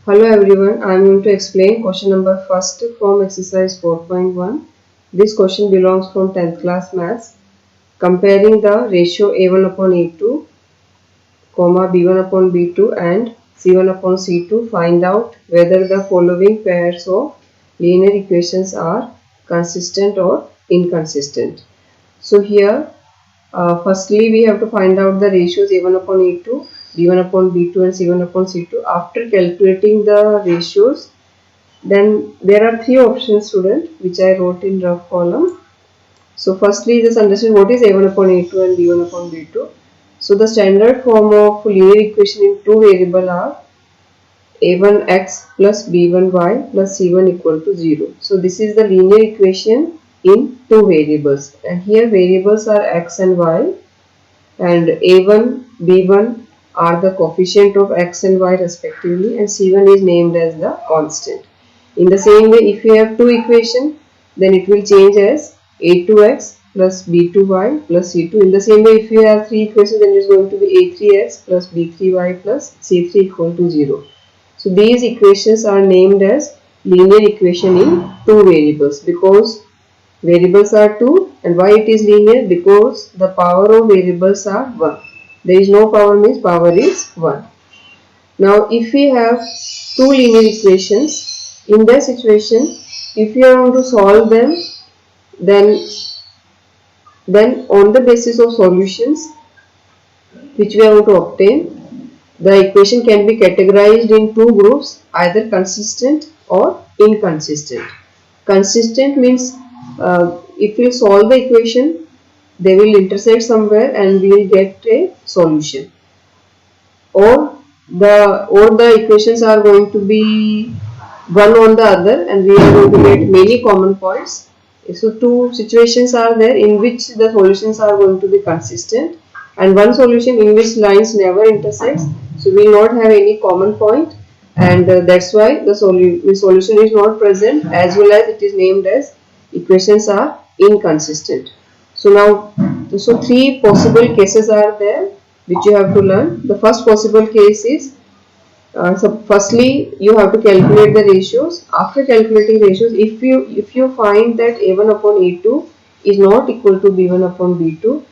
Hello everyone, I am going to explain question number first from exercise 4.1. This question belongs from 10th class maths. Comparing the ratio a1 upon a2, b1 upon b2 and c1 upon c2, find out whether the following pairs of linear equations are consistent or inconsistent. So here firstly we have to find out the ratios a1 upon a2, b1 upon b2 and c1 upon c2. After calculating the ratios, then there are three options, student, which I wrote in rough column. So firstly just understand what is a1 upon a2 and b1 upon b2. So the standard form of linear equation in two variable are a1x plus b1y plus c1 equal to 0. So this is the linear equation in two variables, and here variables are x and y, and a1, b1 are the coefficient of x and y respectively, and c1 is named as the constant. In the same way, if you have two equations, then it will change as a2x plus b2y plus c2. In the same way, if you have three equations, then it is going to be a3x plus b3y plus c3 equal to 0. So these equations are named as linear equation in two variables because variables are 2, and why it is linear? Because the power of variables are 1. There is no power means power is 1. Now if we have two linear equations, in that situation if you want to solve them, then on the basis of solutions which we are going to obtain, the equation can be categorized in two groups, either consistent or inconsistent. Consistent means if we solve the equation, they will intersect somewhere and we will get a solution. Or the equations are going to be one on the other and we are going to get many common points. So two situations are there in which the solutions are going to be consistent, and one solution in which lines never intersects, so we will not have any common point, and that's why the solution is not present, as well as it is named as equations are inconsistent. So three possible cases are there which you have to learn. The first possible case is so firstly you have to calculate the ratios. After calculating ratios, if you find that a1 upon a2 is not equal to b1 upon b2,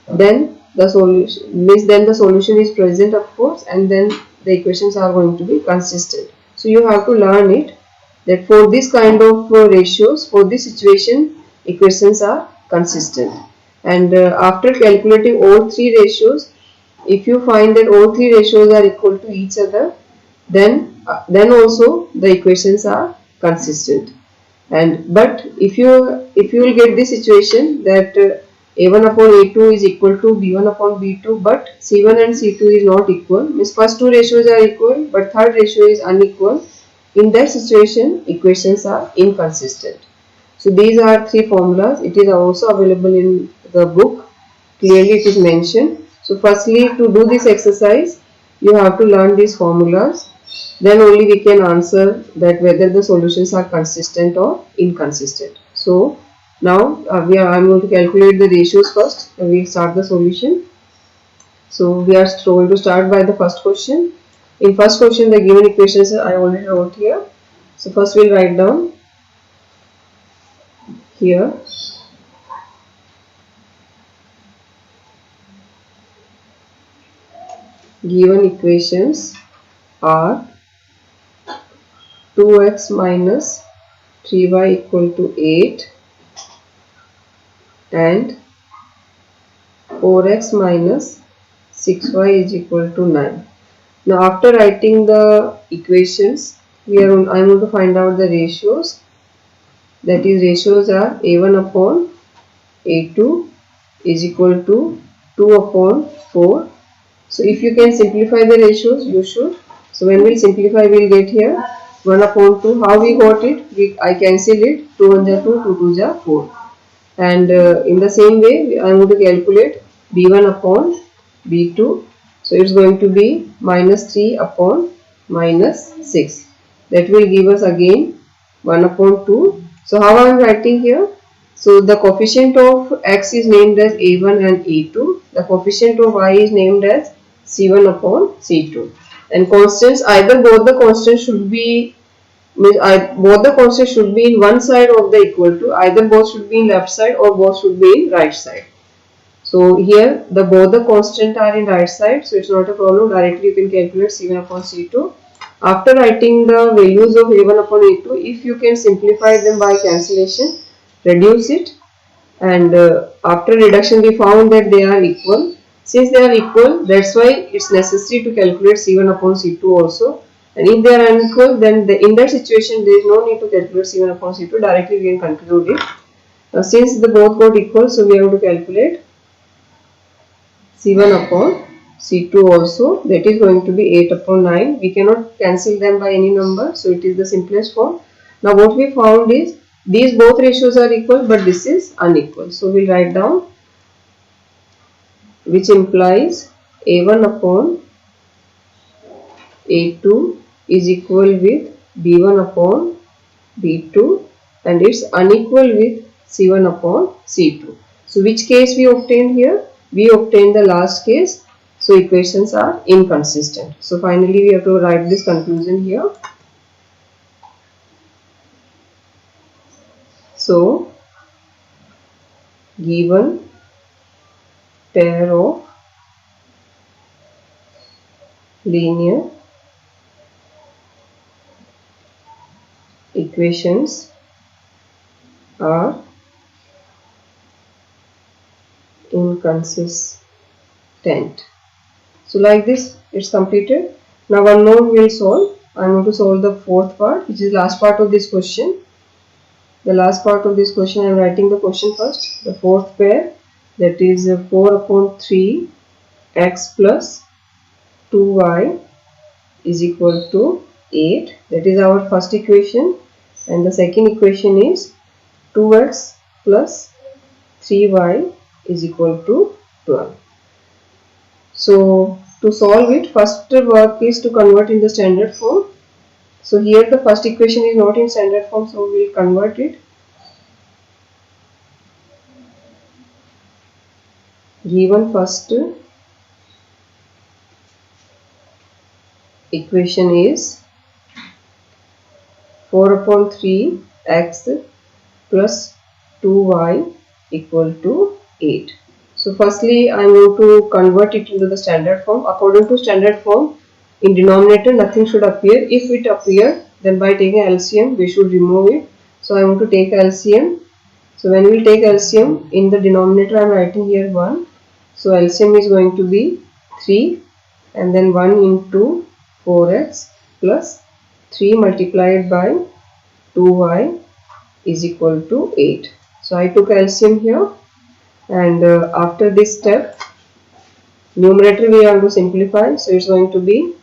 then the solution is present, of course, and then the equations are going to be consistent. So you have to learn it that for this kind of ratios, for this situation, equations are consistent. And after calculating all three ratios, if you find that all three ratios are equal to each other, then also the equations are consistent. But if you will get this situation that a1 upon a2 is equal to b1 upon b2, but c1 and c2 is not equal, means first two ratios are equal but third ratio is unequal, in that situation equations are inconsistent. So these are three formulas. It is also available in the book, clearly it is mentioned. So firstly, to do this exercise you have to learn these formulas, then only we can answer that whether the solutions are consistent or inconsistent. So now I am going to calculate the ratios first and we will start the solution. So we are going to start by the first question. In first question the given equations I already wrote here. So first we will write down here given equations are 2x minus 3y equal to 8 and 4x minus 6y is equal to 9. Now after writing the equations, I am going to find out the ratios. That is, ratios are a1 upon a2 is equal to 2 upon 4. So if you can simplify the ratios, you should. So when we simplify, we will get here 1 upon 2. How we got it? I cancel it. 2 1 ja 2, 2 2 ja 4. And in the same way, I am going to calculate b1 upon b2. So it is going to be minus 3 upon minus 6. That will give us again 1 upon 2. So how I am writing here? So the coefficient of x is named as a1 and a2. The coefficient of y is named as c1 upon c2. And constants, either both the constants should be in one side of the equal to, either both should be in left side or both should be in right side. So here both the constant are in right side, so it's not a problem. Directly you can calculate C1 upon C2. After writing the values of A1 upon A2, if you can simplify them by cancellation, reduce it, and after reduction we found that they are equal. Since they are equal, that's why it's necessary to calculate C1 upon C2 also. And if they are unequal, then in that situation there is no need to calculate C1 upon C2. Directly we can conclude it. Since the both got equal, so we have to calculate C1 upon C2 also, that is going to be 8 upon 9. We cannot cancel them by any number, so it is the simplest form. Now what we found is these both ratios are equal, but this is unequal. So we'll write down, which implies A1 upon A2 is equal with B1 upon B2, and it's unequal with C1 upon C2. So which case we obtained here? We obtained the last case, so equations are inconsistent. So finally we have to write this conclusion here. So given pair of linear equations are inconsistent. So like this it's completed. Now one more we will solve. I am going to solve the fourth part, which is last part of this question. The last part of this question, I am writing the question first. The fourth pair, that is 4 upon 3 x plus 2y is equal to 8. That is our first equation. And the second equation is 2x plus 3y is equal to 12. So to solve it, first work is to convert in the standard form. So here the first equation is not in standard form, so we will convert it. Given first equation is 4 upon 3 x plus 2y equal to 8. So firstly I am going to convert it into the standard form. According to standard form, in denominator nothing should appear. If it appears, then by taking LCM we should remove it. So I want to take LCM. So when we take LCM, in the denominator I am writing here 1. So LCM is going to be 3, and then 1 into 4x plus 3 multiplied by 2y is equal to 8. So I took LCM here, and after this step, numerator we have to simplify. So it's going to be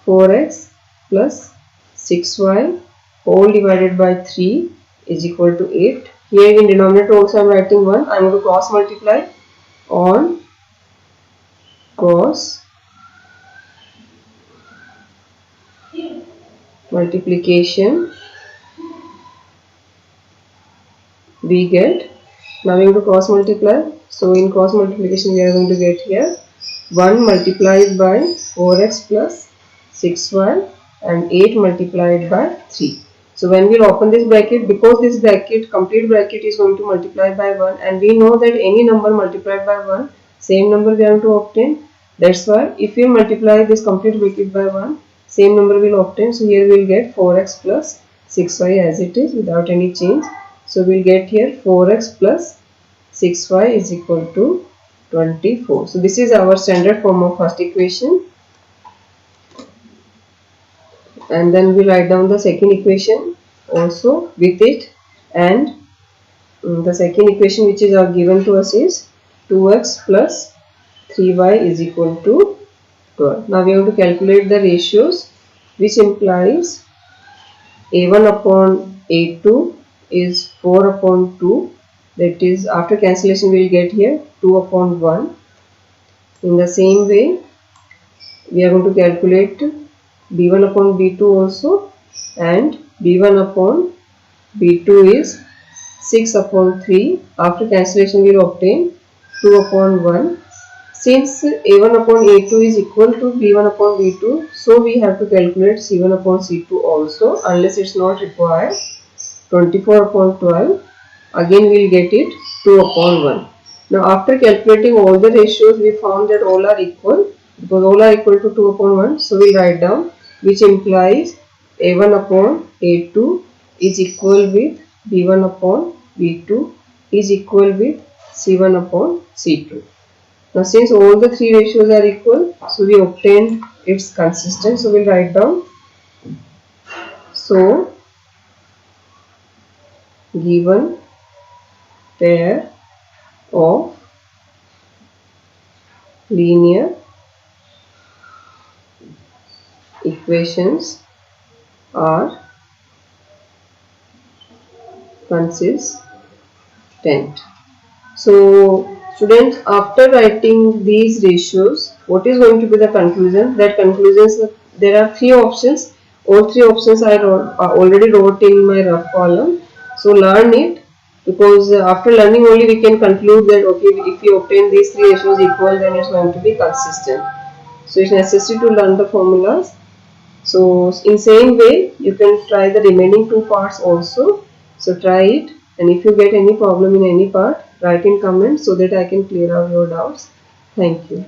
4x plus 6y whole divided by 3 is equal to 8. Here in denominator also I am writing 1. I am going to cross multiply. On cross multiplication we get, now we are going to cross multiply. So in cross multiplication we are going to get here 1 multiplied by 4x plus 6y and 8 multiplied by 3. So when we will open this bracket, because this bracket, complete bracket is going to multiply by 1, and we know that any number multiplied by 1, same number we have to obtain. That's why if we multiply this complete bracket by 1, same number we will obtain. So here we will get 4x plus 6y as it is without any change. So we will get here 4x plus 6y is equal to 24. So this is our standard form of first equation. And then we write down the second equation also with it, and the second equation which is given to us is 2x plus 3y is equal to 12. Now we have to calculate the ratios, which implies a1 upon a2 is 4 upon 2, that is after cancellation we will get here 2 upon 1. In the same way we are going to calculate b1 upon b2 also, and b1 upon b2 is 6 upon 3. After cancellation we will obtain 2 upon 1. Since A1 upon A2 is equal to B1 upon B2, so we have to calculate C1 upon C2 also, unless it's not required. 24 upon 12, again we will get it 2 upon 1. Now after calculating all the ratios, we found that all are equal, because all are equal to 2 upon 1, so we write down, which implies A1 upon A2 is equal with B1 upon B2 is equal with C1 upon C2. Now since all the three ratios are equal, so we obtained its consistent, so we'll write down, so given pair of linear equations are consistent. So students, after writing these ratios, what is going to be the conclusion? That conclusions, there are three options. All three options I already wrote in my rough column. So learn it, because after learning only we can conclude that okay, if we obtain these three ratios equal, then it's going to be consistent. So it's necessary to learn the formulas. So in same way you can try the remaining two parts also. So try it, and if you get any problem in any part, write in comments so that I can clear out your doubts. Thank you.